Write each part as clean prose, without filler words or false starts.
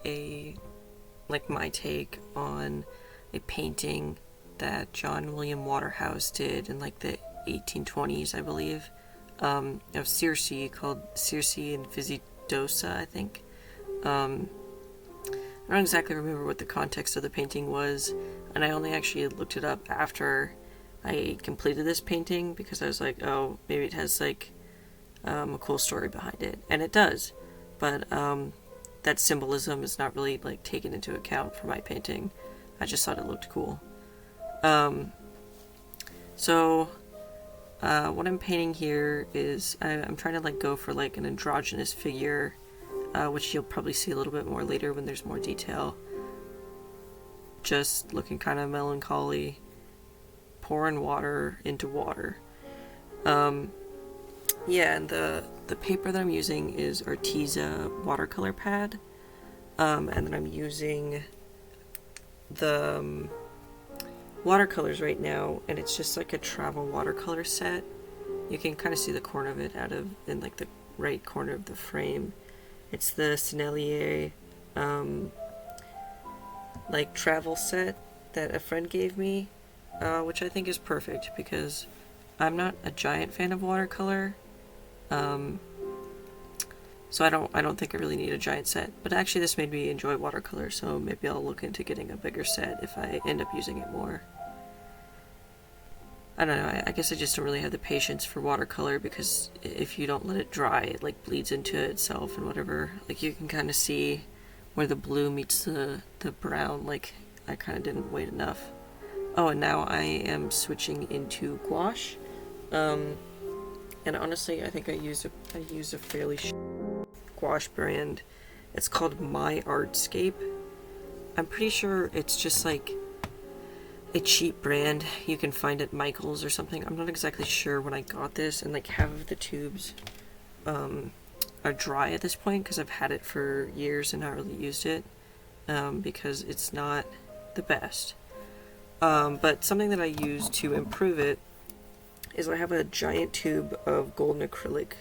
is my take on a painting that John William Waterhouse did in like the 1820s, I believe, of Circe, called Circe Invidiosa, I think. I don't exactly remember what the context of the painting was, and I only actually looked it up after I completed this painting because I was like, oh, maybe it has like a cool story behind it, and it does, but that symbolism is not really like taken into account for my painting. I just thought it looked cool. So what I'm painting here is I'm trying to like go for like an androgynous figure, which you'll probably see a little bit more later when there's more detail. Just looking kind of melancholy, pouring water into water. Yeah, and the paper that I'm using is Arteza watercolor pad, and then I'm using the watercolors right now, and it's just like a travel watercolor set. You can kind of see the corner of it in like the right corner of the frame. It's the Sennelier like travel set that a friend gave me, which I think is perfect because I'm not a giant fan of watercolor. So I don't think I really need a giant set, but actually this made me enjoy watercolor, so maybe I'll look into getting a bigger set if I end up using it more. I don't know, I guess I just don't really have the patience for watercolor because if you don't let it dry, it like bleeds into itself and whatever. Like you can kind of see where the blue meets the brown, like I kind of didn't wait enough. Oh, and now I am switching into gouache. And honestly, I think I use a fairly gouache brand. It's called My Artscape. I'm pretty sure it's just like a cheap brand you can find at Michael's or something. I'm not exactly sure when I got this, and like half of the tubes are dry at this point because I've had it for years and not really used it because it's not the best. But something that I use to improve it is I have a giant tube of golden acrylic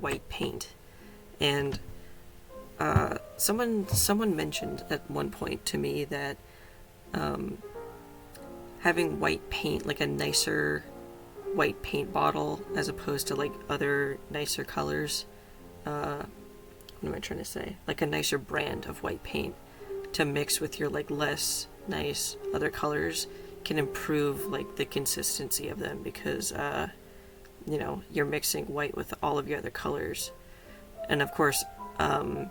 white paint, and someone mentioned at one point to me that having white paint, like a nicer white paint bottle as opposed to like other nicer colors, what am I trying to say, like a nicer brand of white paint to mix with your like less nice other colors can improve like the consistency of them because you know, you're mixing white with all of your other colors. And of course I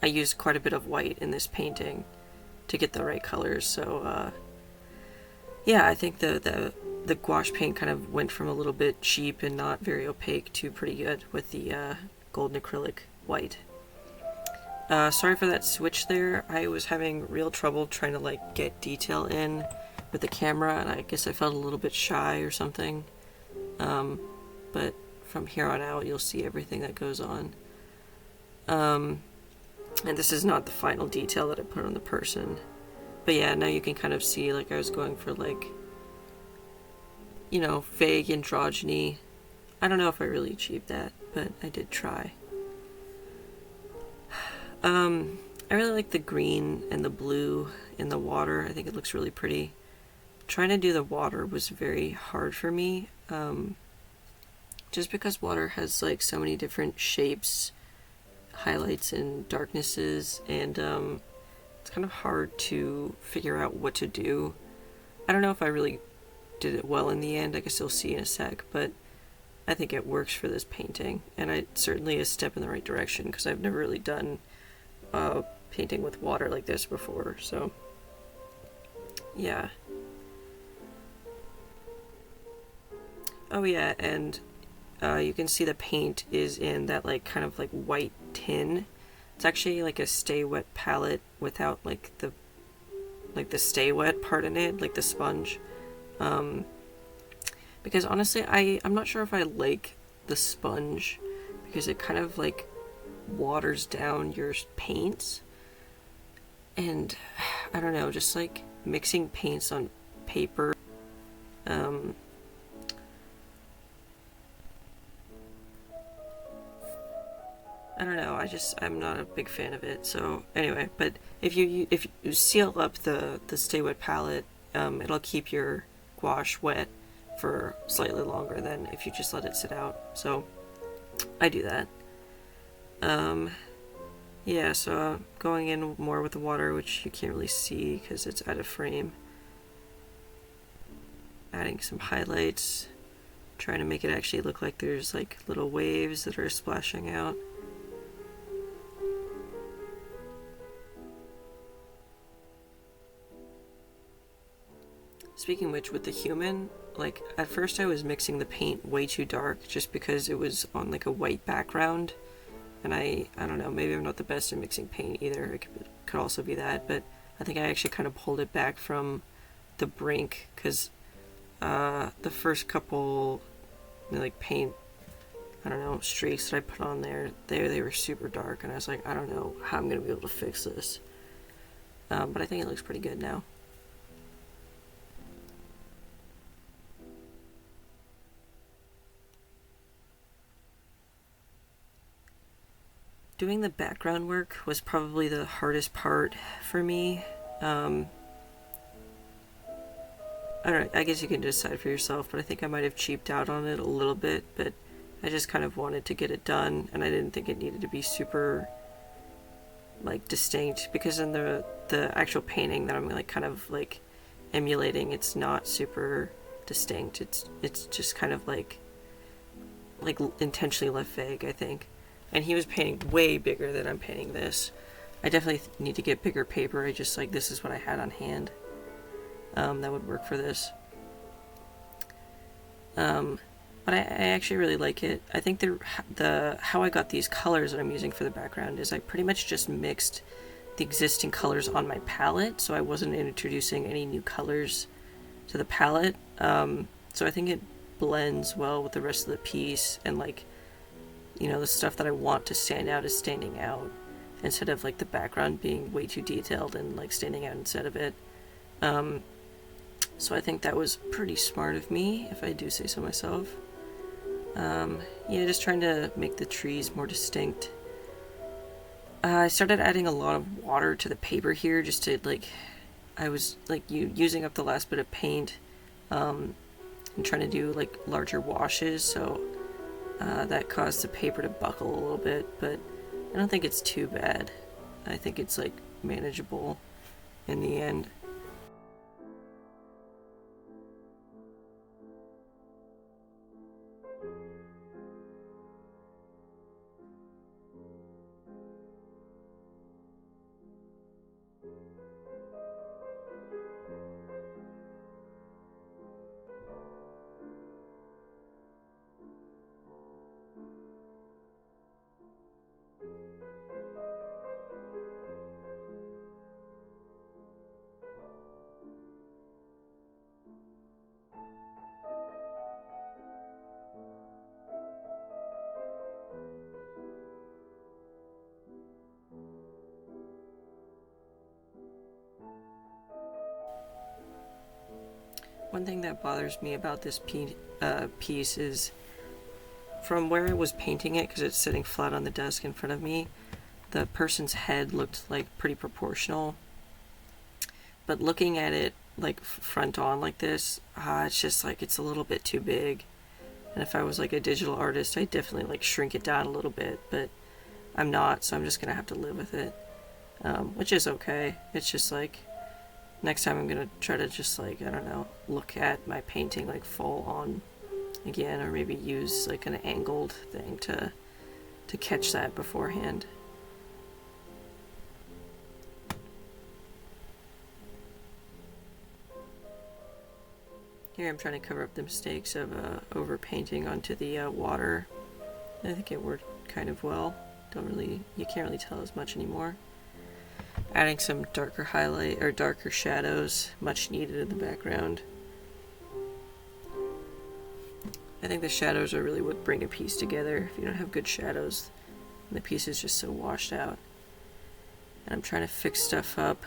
used quite a bit of white in this painting to get the right colors, so yeah, I think the gouache paint kind of went from a little bit cheap and not very opaque to pretty good with the golden acrylic white. Sorry for that switch there. I was having real trouble trying to like get detail in with the camera, and I guess I felt a little bit shy or something. But from here on out, you'll see everything that goes on. And this is not the final detail that I put on the person. But yeah, now you can kind of see, like, I was going for, like, you know, vague androgyny. I don't know if I really achieved that, but I did try. I really like the green and the blue in the water. I think it looks really pretty. Trying to do the water was very hard for me, just because water has, like, so many different shapes, highlights and darknesses, and it's kind of hard to figure out what to do. I don't know if I really did it well in the end. I guess you'll see in a sec, but I think it works for this painting, and it's certainly a step in the right direction because I've never really done painting with water like this before, so yeah. Oh yeah, and you can see the paint is in that like kind of like white tin. It's actually like a stay wet palette without like the stay wet part in it, like the sponge. Because honestly, I'm not sure if I like the sponge because it kind of like waters down your paints, and I don't know, just like mixing paints on paper. I don't know. I'm not a big fan of it. So anyway, but if you seal up the Stay Wet palette, it'll keep your gouache wet for slightly longer than if you just let it sit out. So I do that. Yeah, so going in more with the water, which you can't really see because it's out of frame. Adding some highlights, trying to make it actually look like there's like little waves that are splashing out. Speaking of which, with the human, like at first I was mixing the paint way too dark just because it was on like a white background. And I don't know, maybe I'm not the best at mixing paint either. It could also be that, but I think I actually kind of pulled it back from the brink because the first couple, like paint, I don't know, streaks that I put on there, they were super dark, and I was like, I don't know how I'm gonna be able to fix this. But I think it looks pretty good now. Doing the background work was probably the hardest part for me. I don't know, I guess you can decide for yourself, but I think I might have cheaped out on it a little bit, but I just kind of wanted to get it done, and I didn't think it needed to be super, like, distinct, because in the actual painting that I'm, like, kind of, like, emulating, it's not super distinct. It's just kind of, like intentionally left vague, I think. And he was painting way bigger than I'm painting this. I definitely need to get bigger paper. I just, like, this is what I had on hand. That would work for this. But I actually really like it. I think how I got these colors that I'm using for the background is I pretty much just mixed the existing colors on my palette, so I wasn't introducing any new colors to the palette. So I think it blends well with the rest of the piece, and like, you know, the stuff that I want to stand out is standing out, instead of like the background being way too detailed and like standing out instead of it. So I think that was pretty smart of me, if I do say so myself. Yeah, just trying to make the trees more distinct. I started adding a lot of water to the paper here, just to like, I was like using up the last bit of paint, and trying to do like larger washes, so that caused the paper to buckle a little bit, but I don't think it's too bad. I think it's like manageable in the end. One thing that bothers me about this piece is from where I was painting it, because it's sitting flat on the desk in front of me, the person's head looked like pretty proportional. But looking at it like front on like this, it's just like it's a little bit too big. And if I was like a digital artist, I'd definitely like shrink it down a little bit, but I'm not, so I'm just gonna have to live with it, which is okay. It's just like, next time I'm gonna try to just like, I don't know, look at my painting like full on again, or maybe use like an angled thing to catch that beforehand. Here I'm trying to cover up the mistakes of over painting onto the water. I think it worked kind of well. You can't really tell as much anymore. Adding some darker highlight or darker shadows, much needed in the background. I think the shadows are really what bring a piece together. If you don't have good shadows, the piece is just so washed out. And I'm trying to fix stuff up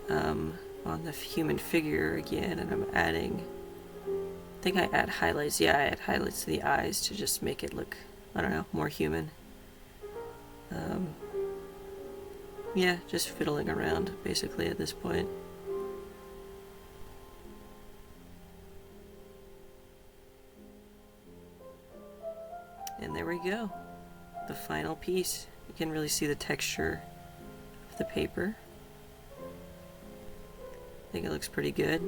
on the human figure again, and I'm adding, I think I add highlights. Yeah, I add highlights to the eyes to just make it look, I don't know, more human. Yeah, just fiddling around basically at this point. And there we go, the final piece. You can really see the texture of the paper. I think it looks pretty good.